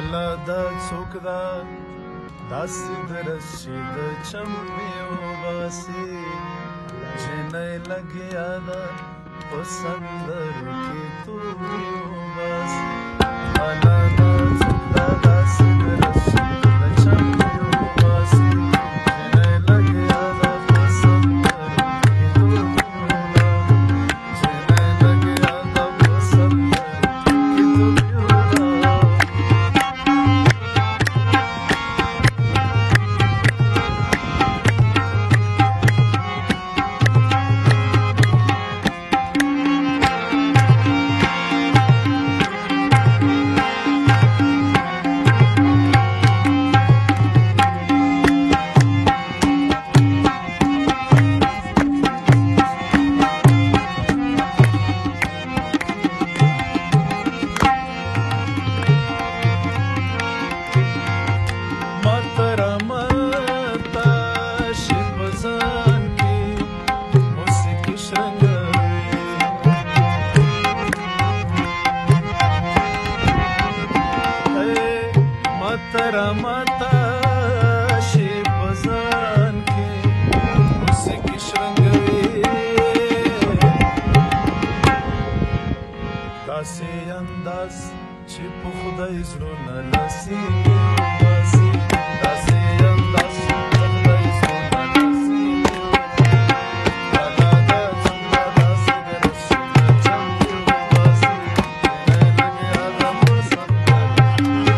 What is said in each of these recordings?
الله دا څوک ده داسې درس چې د چمې وباسي جنۍ لګیا ده په سندرو کې تورې وباسي الله دا څوک ده داسې درس چې د چمې وباسي جنۍ لګیا ده په سندرو کې تورې وباسي جنۍ لګیا ده په سندرو کې تورې ماتا شي بزان کې موسیقي شرنګوي داسې انداز چې په خدای زړونه لاسیږي وباسي داسې انداز چې په خدای زړونه لاسیږي الله دا څنګه داسې درس چې د چمې وباسي جنۍ لګیا ده په سندرو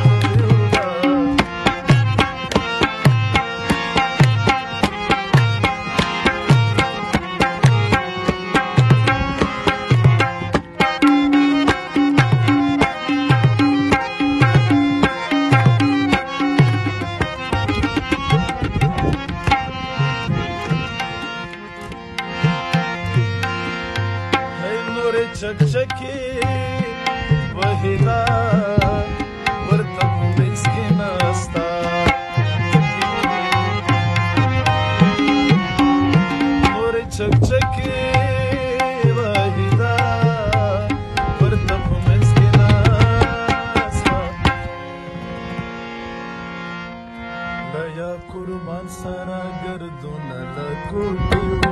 چکچکی وحیدا ورته په منځ کې ناسته نورې چکچکی وحیدا ورته په منځ کې ناسته له یا قربان سره ګردونه له کوټې